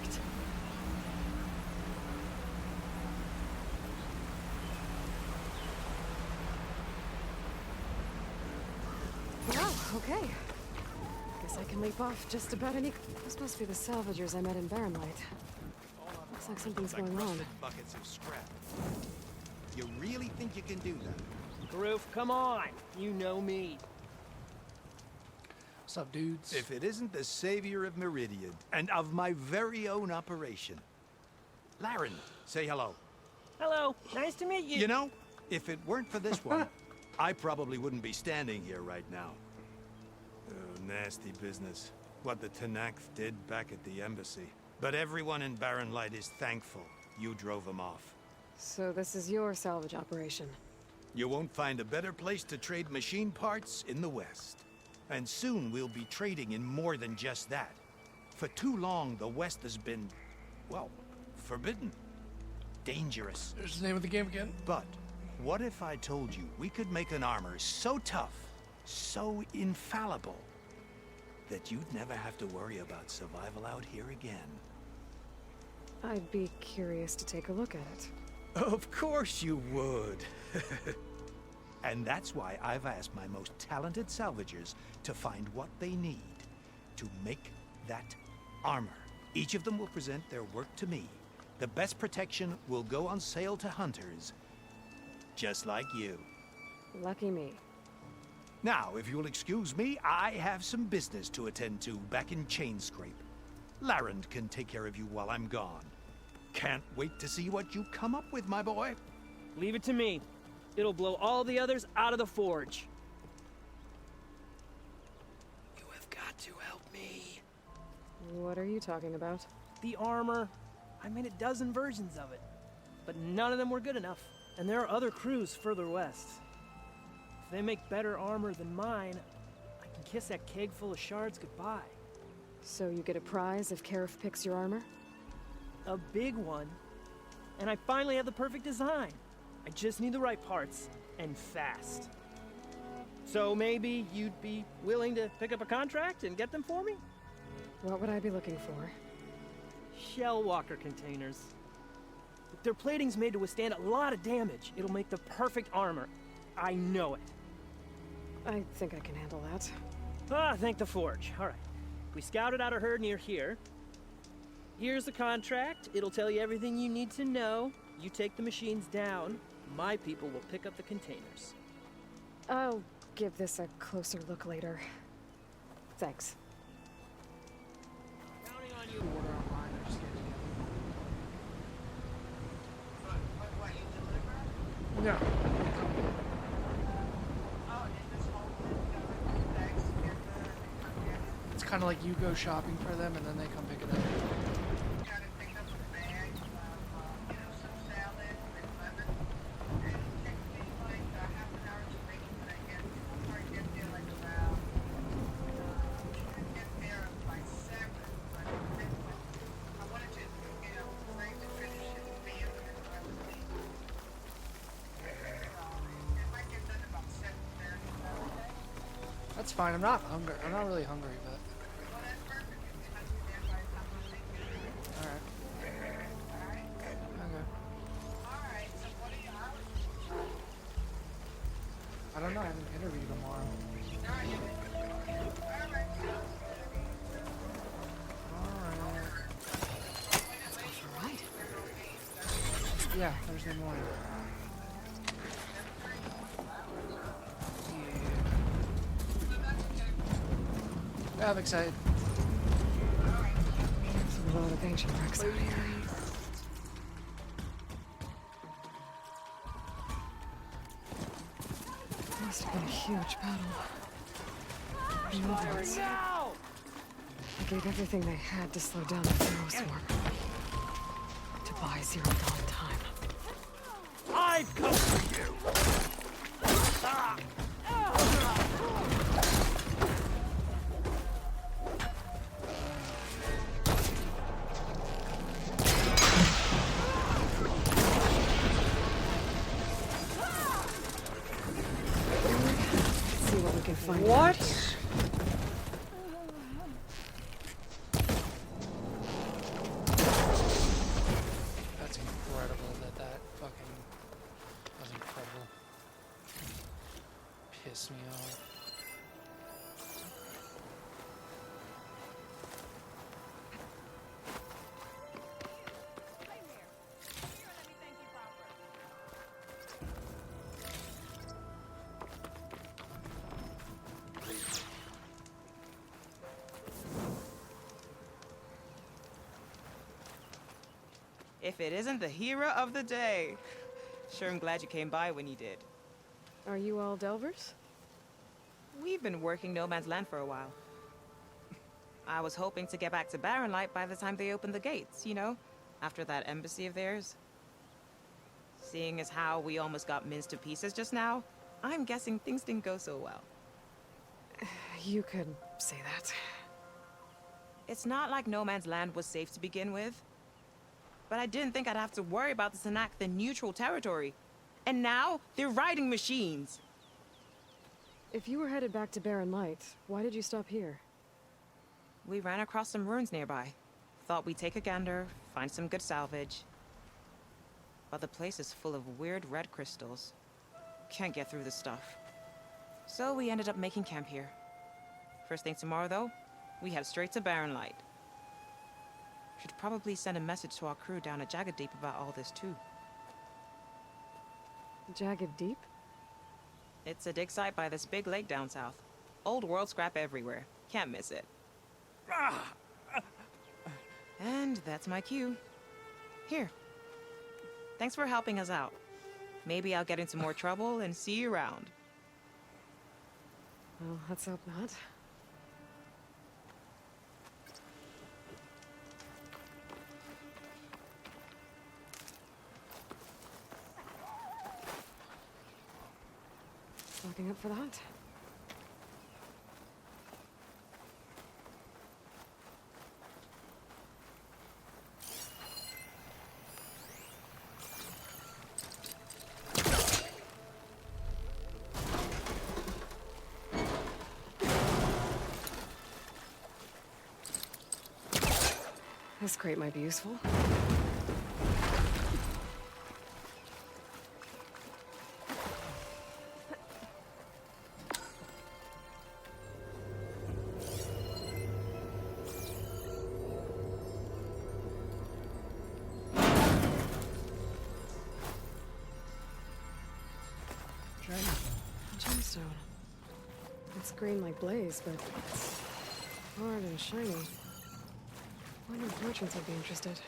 worked. Well, okay. Guess I can leap off just about any... This must be the salvagers I met in Barren Light. Looks like something's going on. Buckets of scrap. You really think you can do that? Garoof, come on. You know me. What's up, dudes? If it isn't the savior of Meridian, and of my very own operation. Laren, say hello. Hello. Nice to meet you. You know, if it weren't for this one, I probably wouldn't be standing here right now. Oh, nasty business. What the Tenakth did back at the embassy. But everyone in Barren Light is thankful you drove them off. So this is your salvage operation. You won't find a better place to trade machine parts in the West. And soon we'll be trading in more than just that. For too long, the West has been, well, forbidden. Dangerous. There's the name of the game again. But what if I told you we could make an armor so tough, so infallible, that you'd never have to worry about survival out here again? I'd be curious to take a look at it. Of course you would. And that's why I've asked my most talented salvagers to find what they need to make that armor. Each of them will present their work to me. The best protection will go on sale to hunters, just like you. Lucky me. Now, if you'll excuse me, I have some business to attend to back in Chainscrape. Laren can take care of you while I'm gone. Can't wait to see what you come up with, my boy. Leave it to me. It'll blow all the others out of the forge. You have got to help me. What are you talking about? The armor. I made a dozen versions of it, but none of them were good enough. And there are other crews further west. If they make better armor than mine, I can kiss that keg full of shards goodbye. So you get a prize if Karif picks your armor? A big one. And I finally have the perfect design. I just need the right parts, and fast. So maybe you'd be willing to pick up a contract and get them for me? What would I be looking for? Shell walker containers. If their plating's made to withstand a lot of damage, it'll make the perfect armor. I know it. I think I can handle that. Ah, thank the forge. All right. We scouted out a herd near here. Here's the contract. It'll tell you everything you need to know. You take the machines down. My people will pick up the containers. I'll give this a closer look later. Thanks. Counting on you. Order online, I just get it together. No. It's kind of like you go shopping for them and then they come pick it up. That's fine. I'm not hungry. I'm not really hungry, but. Alright. Okay. I don't know. I have an interview tomorrow. Alright. Yeah, Thursday morning. Yeah, I'm excited. There's a lot of ancient wrecks out here. Must have been a huge battle. Movements. Now! They gave everything they had to slow down the Pharaoh swarm. To buy Zero Dawn time. I've come for you! Ah! See what we can find. What? If it isn't the hero of the day. Sure, I'm glad you came by when you did. Are you all Delvers? We've been working No Man's Land for a while. I was hoping to get back to Barrenlight by the time they opened the gates, you know? After that embassy of theirs. Seeing as how we almost got minced to pieces just now, I'm guessing things didn't go so well. You could say that. It's not like No Man's Land was safe to begin with. But I didn't think I'd have to worry about this enact the neutral territory. And now, they're riding machines. If you were headed back to Barren Light, why did you stop here? We ran across some ruins nearby. Thought we'd take a gander, find some good salvage. But the place is full of weird red crystals. Can't get through this stuff. So we ended up making camp here. First thing tomorrow, though, we head straight to Barren Light. Should probably send a message to our crew down at Jagged Deep about all this, too. Jagged Deep? It's a dig site by this big lake down south. Old world scrap everywhere. Can't miss it. And that's my cue. Here. Thanks for helping us out. Maybe I'll get into more trouble and see you around. Well, let's hope not. Looking up for the hunt. This crate might be useful. Gemstone. It's green like blaze, but it's hard and shiny. I wonder if merchants would be interested.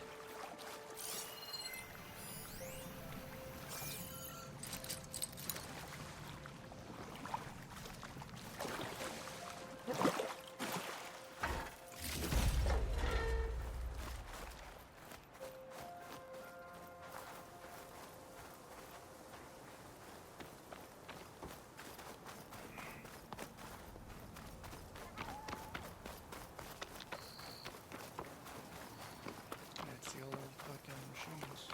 It's the old fucking machines.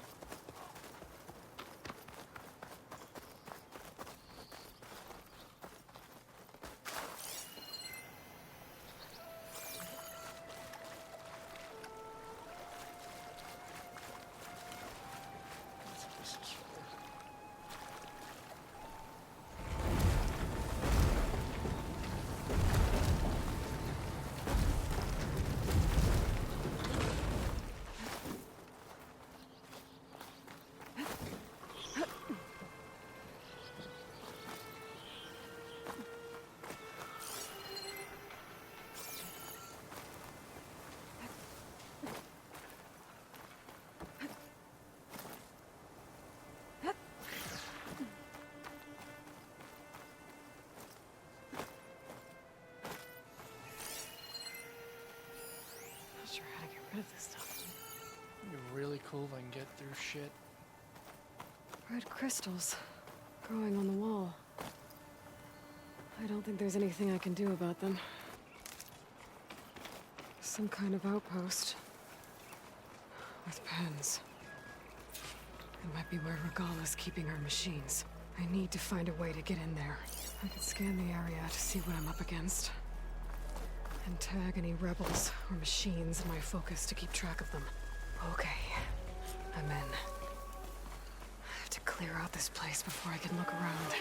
That's what this is for. Not sure how to get rid of this stuff. You're really cool if I can get through shit. Red crystals growing on the wall. I don't think there's anything I can do about them. Some kind of outpost. With pens. It might be where Regala's keeping her machines. I need to find a way to get in there. I could scan the area to see what I'm up against. And tag any rebels or machines in my focus to keep track of them. Okay, I'm in. I have to clear out this place before I can look around.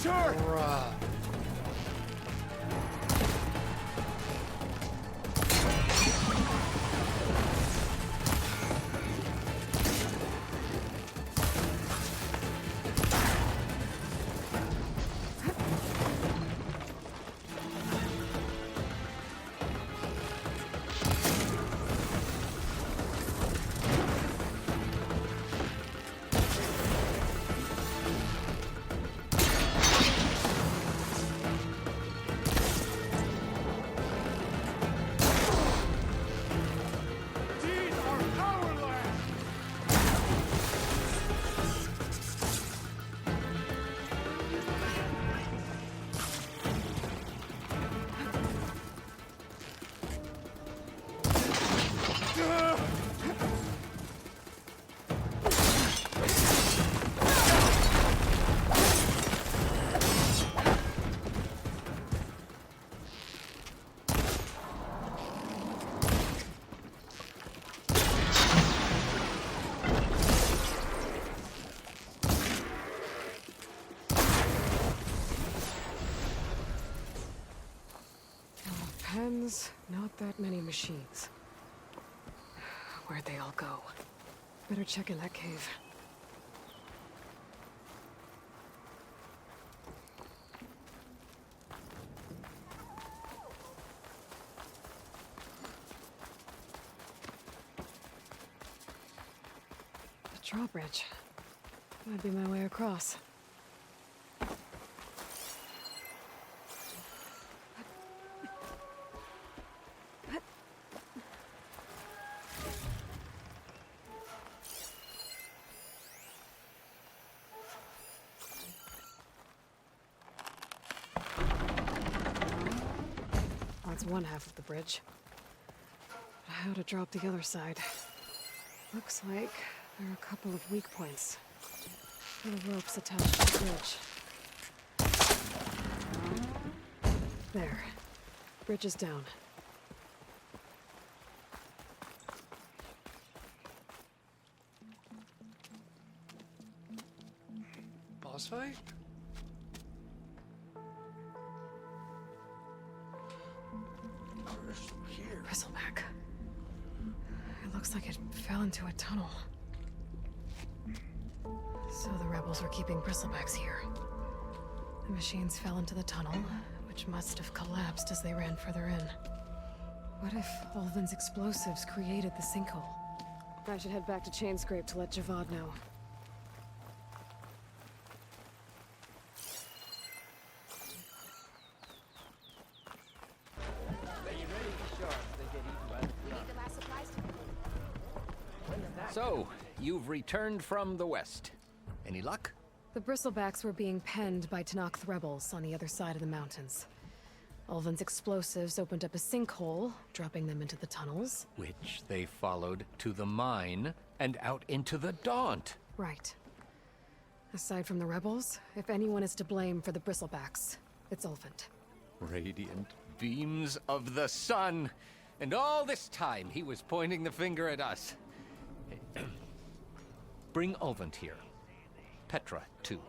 her! Bruh. These are our land! Pens, not that many machines. Where'd they all go? Better check in that cave. The drawbridge. Might be my way across. That's one half of the bridge. But how to drop the other side? Looks like there are a couple of weak points. Little ropes attached to the bridge. There. Bridge is down. Boss fight? Bristleback. It looks like it fell into a tunnel. So the rebels were keeping bristlebacks here. The machines fell into the tunnel, which must have collapsed as they ran further in. What if Ulvund's explosives created the sinkhole? I should head back to Chainscrape to let Javad know. So, you've returned from the west. Any luck? The bristlebacks were being penned by Tanakh rebels on the other side of the mountains. Ulvund's explosives opened up a sinkhole, dropping them into the tunnels. Which they followed to the mine and out into the Daunt. Right. Aside from the rebels, if anyone is to blame for the bristlebacks, it's Ulvund. Radiant beams of the sun. And all this time he was pointing the finger at us. Bring Ulvund here. Petra, too.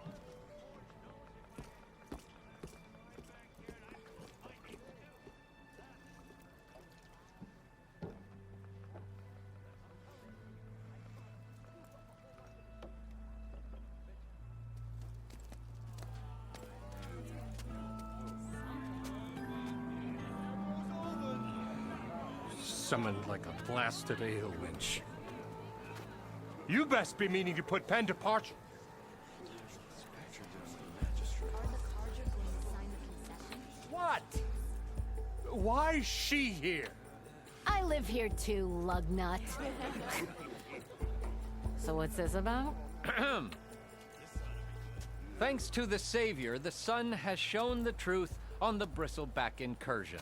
Summoned like a blasted ale winch. You best be meaning to put pen to parchment. What? Why's she here? I live here too, lugnut. So what's this about? Thanks to the Savior, the sun has shown the truth on the Bristleback incursion.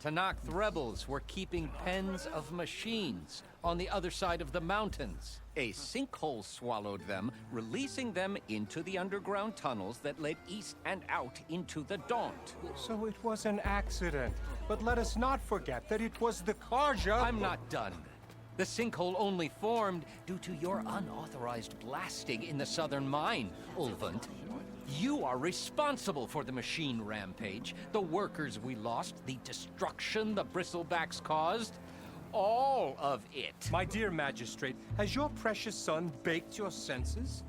Tanakh rebels were keeping pens of machines on the other side of the mountains. A sinkhole swallowed them, releasing them into the underground tunnels that led east and out into the Daunt. So it was an accident. But let us not forget that it was the Karja. I'm not done. The sinkhole only formed due to your unauthorized blasting in the southern mine, Ulvund. You are responsible for the machine rampage, the workers we lost, the destruction the bristlebacks caused. All of it. My dear magistrate, has your precious son baked your senses?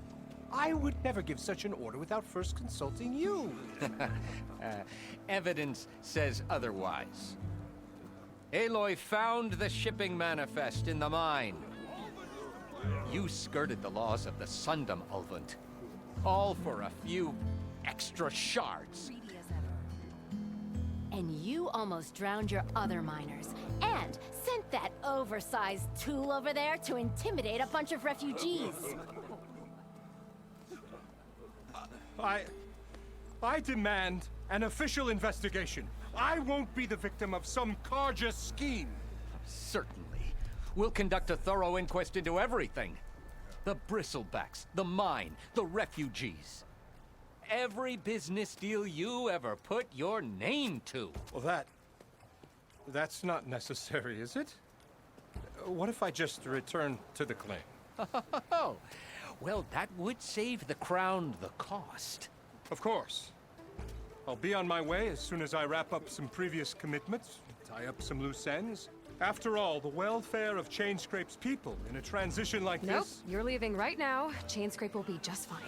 I would never give such an order without first consulting you. Evidence says otherwise. Aloy found the shipping manifest in the mine. You skirted the laws of the Sundom, Ulvund. All for a few extra shards. And you almost drowned your other miners. And sent that oversized tool over there to intimidate a bunch of refugees. I demand an official investigation. I won't be the victim of some Karja scheme. Certainly. We'll conduct a thorough inquest into everything. The bristlebacks, the mine, the refugees. Every business deal you ever put your name to. Well, that's not necessary, is it? What if I just return to the claim? Oh, well, that would save the Crown the cost. Of course. I'll be on my way as soon as I wrap up some previous commitments, tie up some loose ends. After all, the welfare of Chainscrape's people in a transition like Nope, this... you're leaving right now. Chainscrape will be just fine.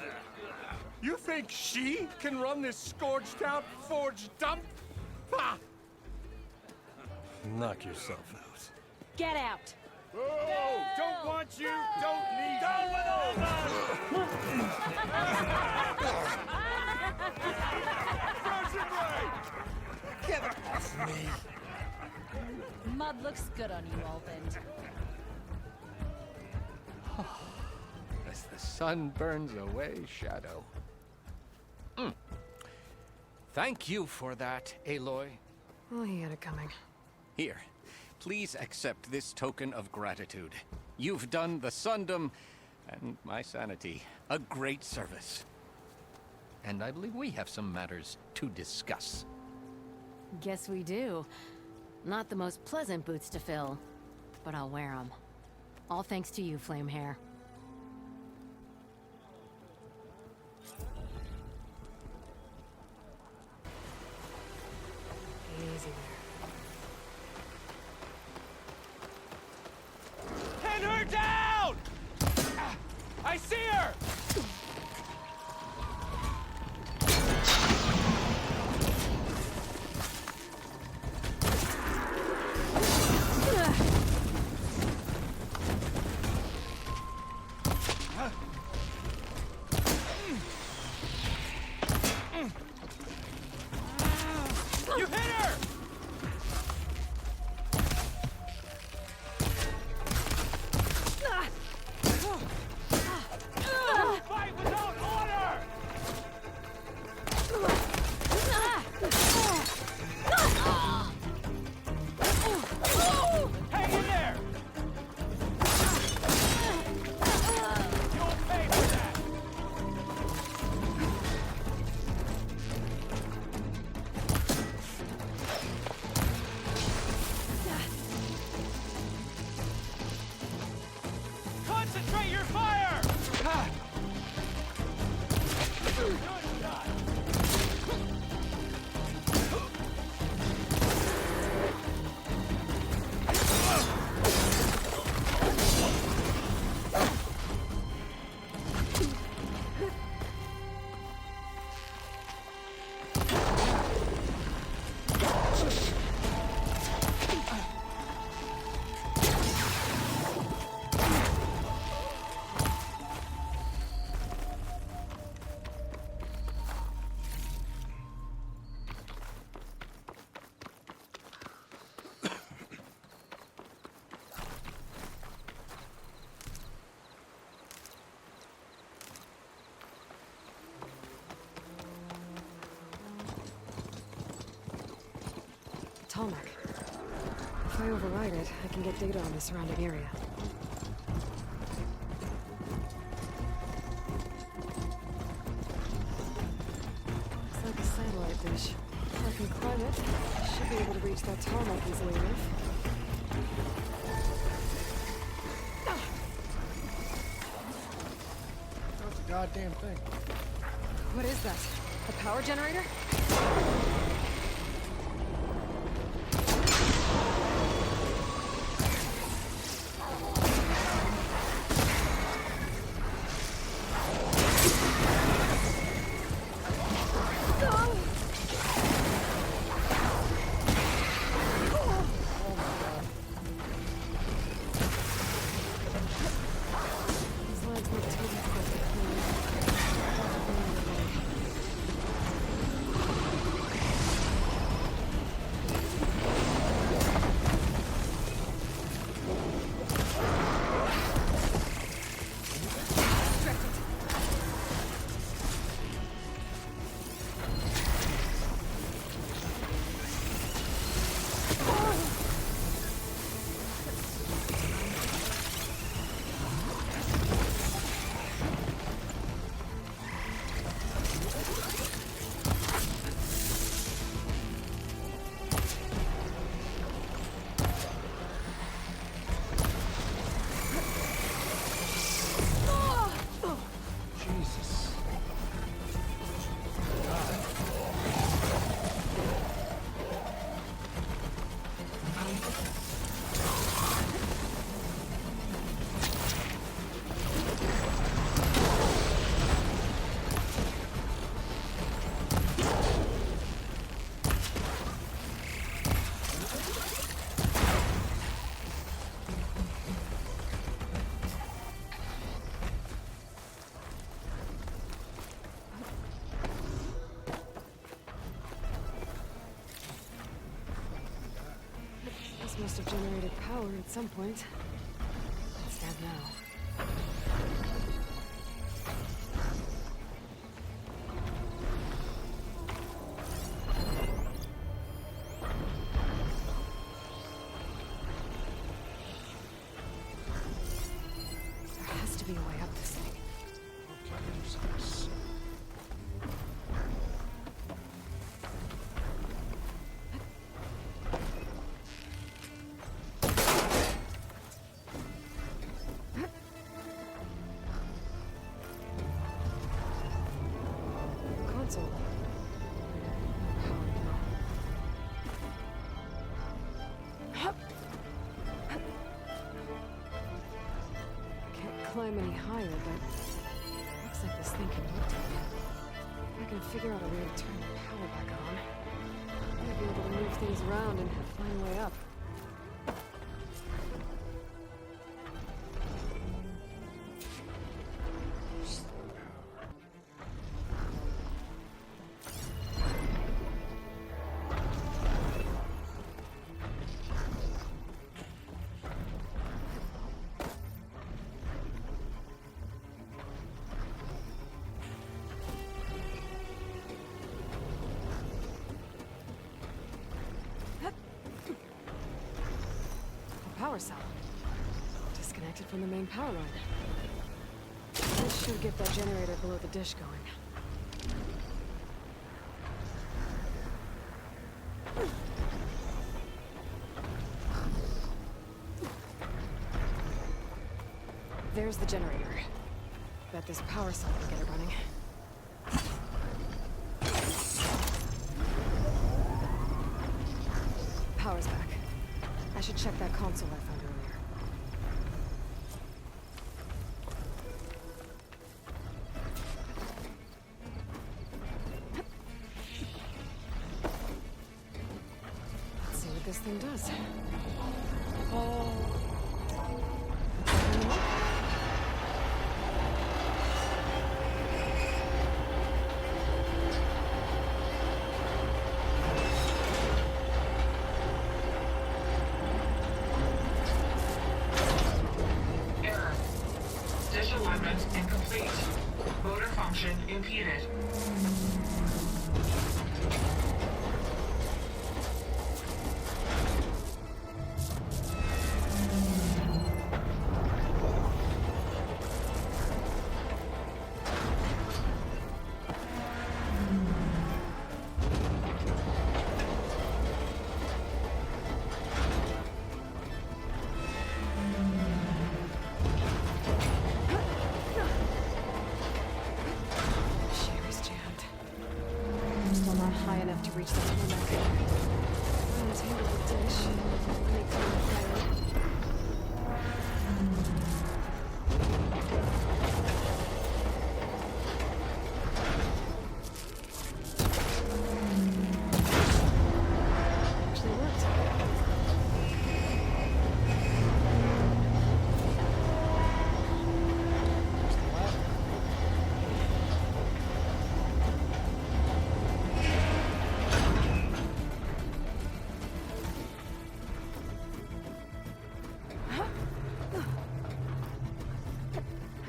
You think she can run this scorched-out forged dump? Ha! Knock yourself out. Get out! Oh, don't want you, don't need down with Get off me! Mud looks good on you, Ulvund. As the sun burns away shadow. Thank you for that, Aloy. Well, he had it coming. Here, please accept this token of gratitude. You've done the Sundom and my sanity a great service. And I believe we have some matters to discuss. Guess we do. Not the most pleasant boots to fill, but I'll wear them. All thanks to you, Flamehair. Easy there. Pin her down! I see her! You hit her! Fight without order! Hang in there! You'll pay for that! Concentrate your fire! Good shot. Tarmac. If I override it, I can get data on the surrounding area. Looks like a satellite dish. If I can climb it, I should be able to reach that tarmac easily enough. That's a goddamn thing. What is that? A power generator? These lines look too difficult to Jesus. This must have generated power at some point. It's dead now. There has to be a way up this thing. Console. Power now. I can't climb any higher, but looks like this thing can work. If I can figure out a way to turn the power back on, I might be able to move things around and find a way up. A power cell. Disconnected from the main power line. This should get that generator below the dish going. There's the generator. Bet this power cell can get it running. Power's back. I should check that console I found earlier. Let's see what this thing does. Error. Dish alignment incomplete. Motor function impeded. Shear's jammed.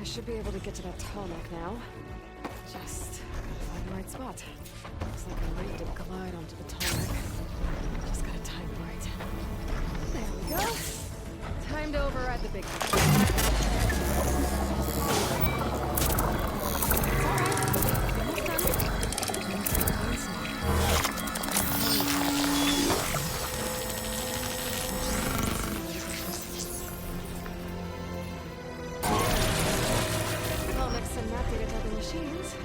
should be able to get to that tarmac now. Just gotta find the right spot. Looks like I'm ready to glide onto the tarmac. Just gotta time it right. There we go. Time to override the big one. It's alright. Almost done. I'll mix some map data to other machines.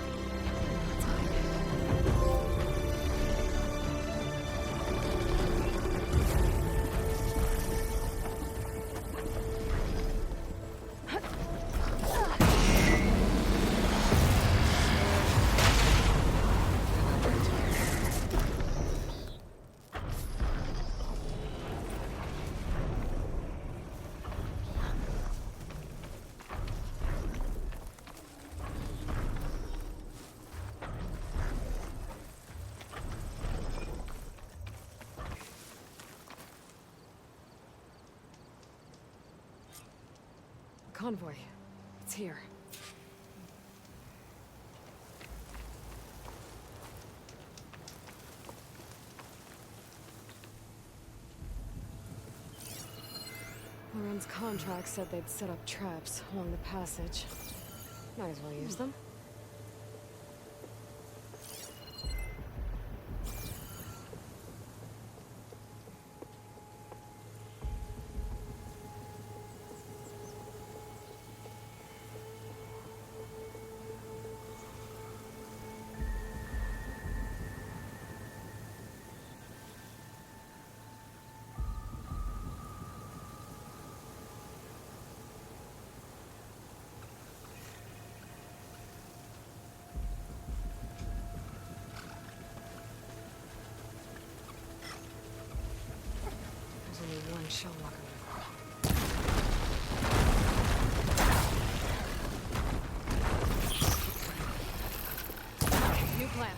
Convoy. It's here. Loren's contract said they'd set up traps along the passage. Might as well use them. There's only one shell walker left. New plan.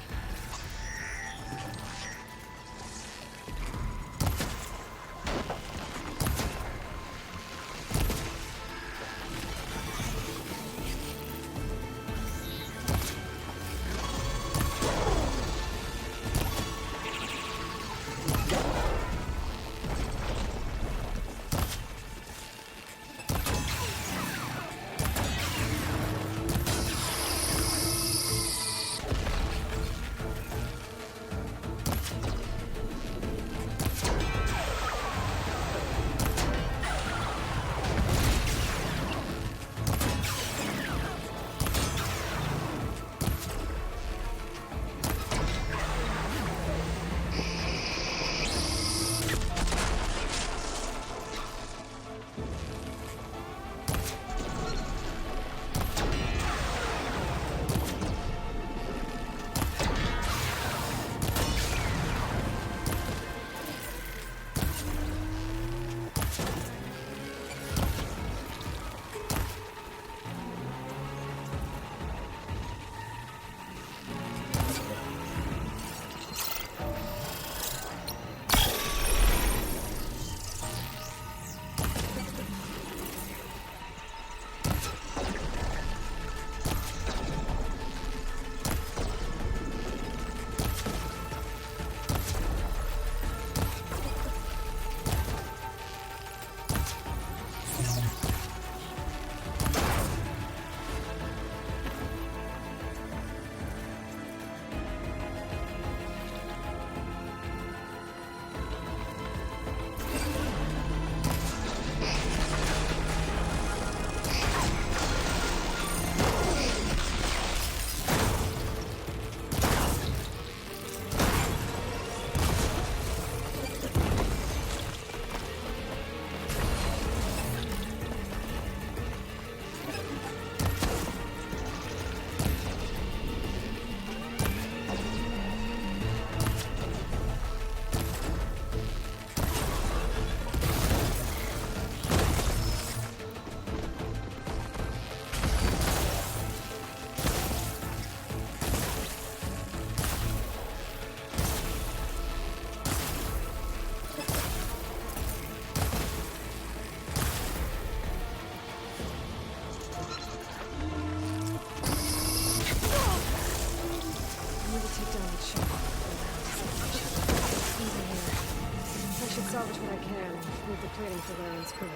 salvage what I can and move the plating for Larian's crew.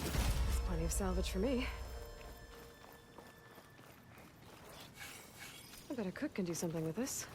There's plenty of salvage for me. I bet a cook can do something with this.